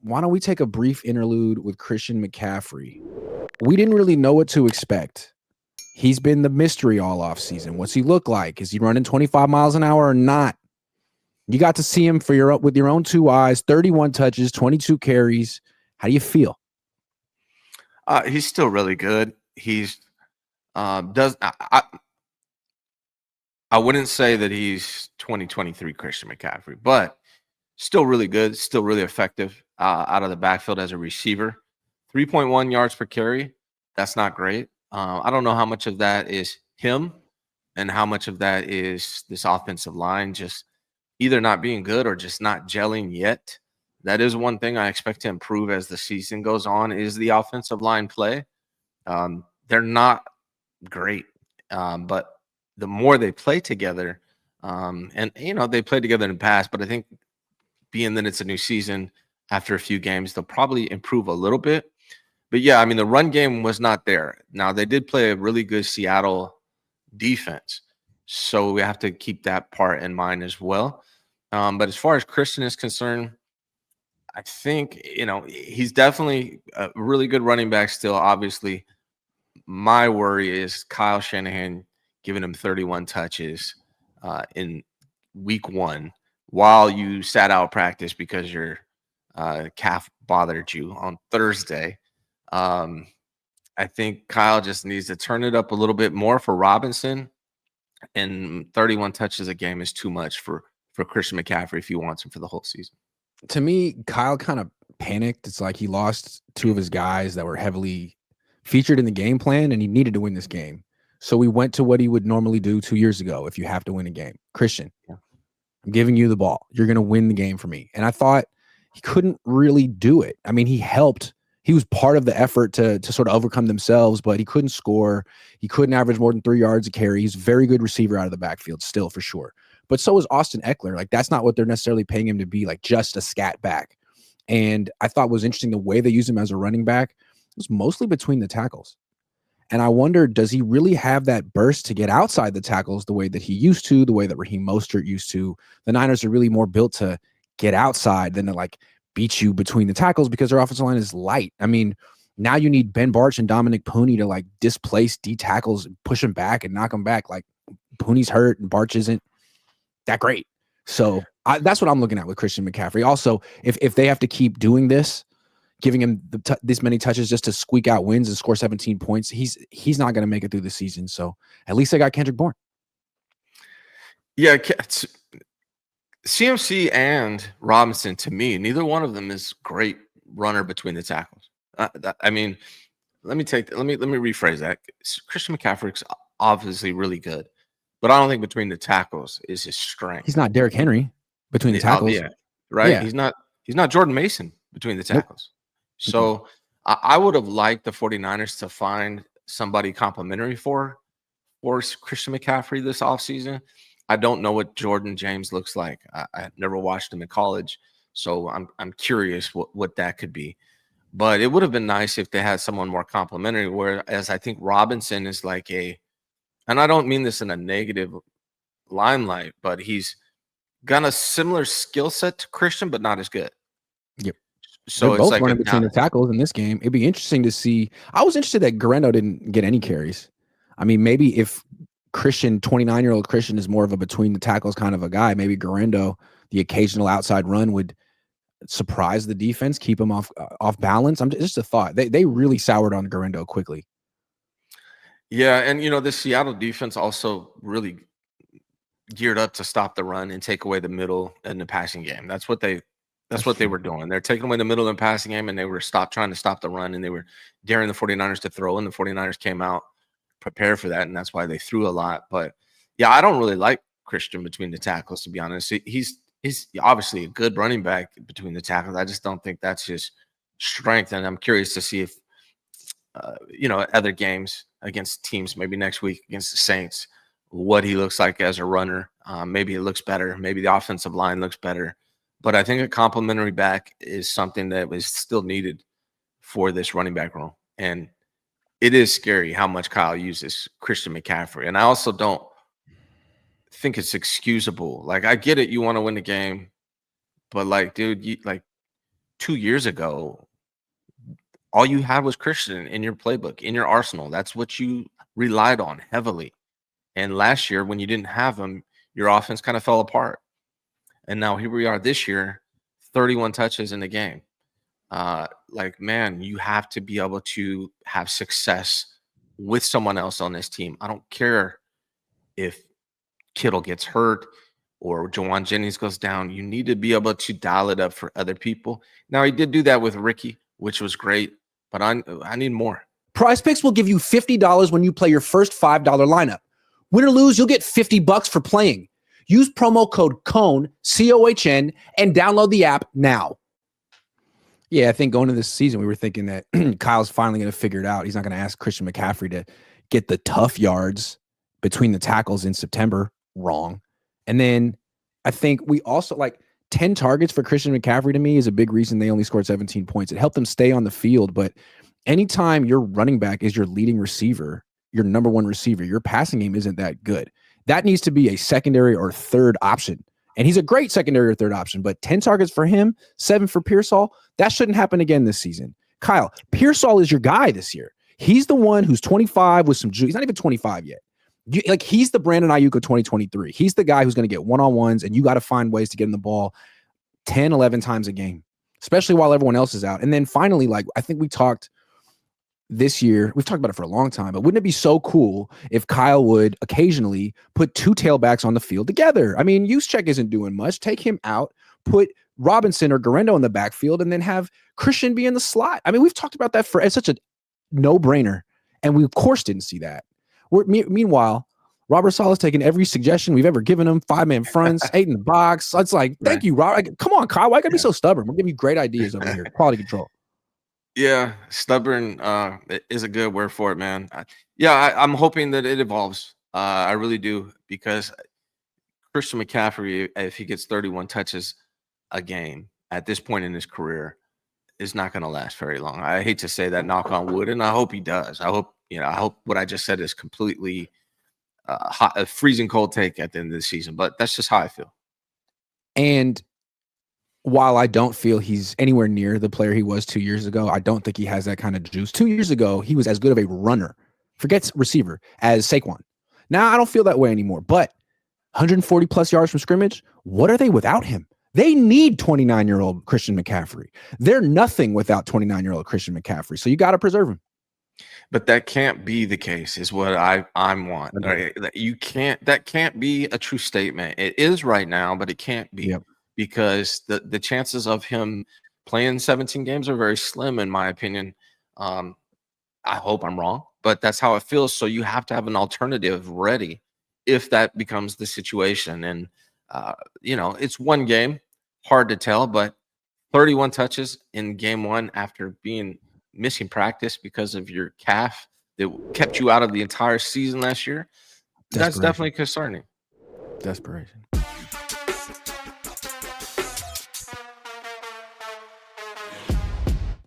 Why don't we take a brief interlude with Christian McCaffrey? We didn't really know what to expect. He's been the mystery all offseason. What's he look like? Is he running 25 miles an hour or not? You got to see him with your own two eyes. 31 touches, 22 carries. How do you feel? He's still really good. He's I wouldn't say that he's 2023 Christian McCaffrey, but still really good, still really effective out of the backfield as a receiver. 3.1 yards per carry. That's not great. I don't know how much of that is him and how much of that is this offensive line just either not being good or just not gelling yet. That is one thing I expect to improve as the season goes on is the offensive line play. They're not great, but the more they play together, and they played together in the past, but I think being that it's a new season after a few games, they'll probably improve a little bit. But yeah, I mean, the run game was not there. Now they did play a really good Seattle defense, so we have to keep that part in mind as well. But as far as Christian is concerned, I think he's definitely a really good running back still. Obviously, my worry is Kyle Shanahan giving him 31 touches in week 1 while you sat out practice because your calf bothered you on Thursday. I think Kyle just needs to turn it up a little bit more for Robinson, and 31 touches a game is too much for Christian McCaffrey if he wants him for the whole season. To me, Kyle kind of panicked. It's like he lost 2 of his guys that were heavily featured in the game plan, and he needed to win this game. So we went to what he would normally do 2 years ago if you have to win a game. Christian, I'm giving you the ball. You're going to win the game for me. And I thought he couldn't really do it. I mean, he helped. He was part of the effort to sort of overcome themselves, but he couldn't score. He couldn't average more than 3 yards a carry. He's a very good receiver out of the backfield still, for sure. But so is Austin Eckler. Like, that's not what they're necessarily paying him to be, like just a scat back. And I thought was interesting the way they use him as a running back was mostly between the tackles. And I wonder, does he really have that burst to get outside the tackles the way that he used to, the way that Raheem Mostert used to? The Niners are really more built to get outside than to like beat you between the tackles because their offensive line is light. I mean, now you need Ben Barch and Dominic Pooney to like displace D tackles, push them back and knock them back. Like Pooney's hurt and Barch isn't that great. So that's what I'm looking at with Christian McCaffrey. Also, if they have to keep doing this, giving him this many touches just to squeak out wins and score 17 points, he's not going to make it through the season. So at least they got Kendrick Bourne. Yeah, CMC and Robinson, to me, neither one of them is great runner between the tackles. I mean, let me rephrase that. Christian McCaffrey's obviously really good, but I don't think between the tackles is his strength. He's not Derrick Henry between the tackles. Yeah, right. Yeah. He's not Jordan Mason between the tackles. Nope. So I would have liked the 49ers to find somebody complimentary for Christian McCaffrey this offseason. I don't know what Jordan James looks like. I never watched him in college, so I'm curious what that could be. But it would have been nice if they had someone more complimentary, whereas I think Robinson is like and I don't mean this in a negative limelight, but he's got a similar skill set to Christian, but not as good. Yep. So they're both running between the tackles in this game. It'd be interesting to see. I was interested that Garendo didn't get any carries. I mean, maybe if Christian, 29-year-old Christian, is more of a between the tackles kind of a guy, maybe Garendo, the occasional outside run, would surprise the defense, keep him off balance. Just a thought. They really soured on Garendo quickly. Yeah, and the Seattle defense also really geared up to stop the run and take away the middle in the passing game. That's what they were doing. They're taking away the middle in the passing game, and they were trying to stop the run, and they were daring the 49ers to throw, and the 49ers came out prepared for that, and that's why they threw a lot. But yeah, I don't really like Christian between the tackles, to be honest. He's obviously a good running back between the tackles. I just don't think that's his strength, and I'm curious to see if other games against teams, maybe next week against the Saints, what he looks like as a runner. Maybe it looks better. Maybe the offensive line looks better. But I think a complimentary back is something that is still needed for this running back role. And it is scary how much Kyle uses Christian McCaffrey. And I also don't think it's excusable. Like, I get it. You want to win the game. But, like, dude, 2 years ago, all you had was Christian in your playbook, in your arsenal. That's what you relied on heavily. And last year, when you didn't have him, your offense kind of fell apart. And now here we are this year, 31 touches in the game. Man, you have to be able to have success with someone else on this team. I don't care if Kittle gets hurt or Jawan Jennings goes down. You need to be able to dial it up for other people. Now, he did do that with Ricky, which was great, but I need more. Prize Picks will give you $50 when you play your first $5 lineup. Win or lose, you'll get $50 for playing. Use promo code COHN, COHN, and download the app now. Yeah, I think going into this season, we were thinking that Kyle's finally going to figure it out. He's not going to ask Christian McCaffrey to get the tough yards between the tackles in September. Wrong. And then I think we also 10 targets for Christian McCaffrey to me is a big reason they only scored 17 points. It helped them stay on the field. But anytime your running back is your leading receiver, your number one receiver, your passing game isn't that good. That needs to be a secondary or third option. And he's a great secondary or third option, but 10 targets for him, 7 for Pearsall, that shouldn't happen again this season. Kyle, Pearsall is your guy this year. He's the one who's 25 with some juice. He's not even 25 yet. He's the Brandon Ayuk of 2023. He's the guy who's going to get one-on-ones, and you got to find ways to get him the ball 10, 11 times a game, especially while everyone else is out. And then finally, I think we talked this year, we've talked about it for a long time, but wouldn't it be so cool if Kyle would occasionally put 2 tailbacks on the field together? I mean, Juszczyk isn't doing much. Take him out, put Robinson or Garendo in the backfield, and then have Christian be in the slot. I mean, we've talked about that it's such a no-brainer, and we, of course, didn't see that. Meanwhile, Robert Saleh's taken every suggestion we've ever given him, 5-man fronts, 8 in the box. It's thank you, Robert. Come on, Kyle. Why you got to be so stubborn? We're giving you great ideas over here. Quality control. Yeah, stubborn is a good word for it, man. I'm hoping that it evolves. I really do, because Christian McCaffrey, if he gets 31 touches a game at this point in his career, is not going to last very long. I hate to say that, knock on wood, and I hope he does. I hope what I just said is completely a freezing cold take at the end of the season, but that's just how I feel. And while I don't feel he's anywhere near the player he was 2 years ago, I don't think he has that kind of juice. 2 years ago, he was as good of a runner, forget receiver, as Saquon. Now, I don't feel that way anymore, but 140 plus yards from scrimmage, what are they without him? They need 29-year-old Christian McCaffrey. They're nothing without 29-year-old Christian McCaffrey, so you got to preserve him. But that can't be the case, is what I want. Right? That can't be a true statement. It is right now, but it can't be. Yep. Because the chances of him playing 17 games are very slim, in my opinion. I hope I'm wrong, but that's how it feels. So you have to have an alternative ready if that becomes the situation. And, it's one game, hard to tell, but 31 touches in game 1 after being missing practice because of your calf that kept you out of the entire season last year, that's definitely concerning. Desperation.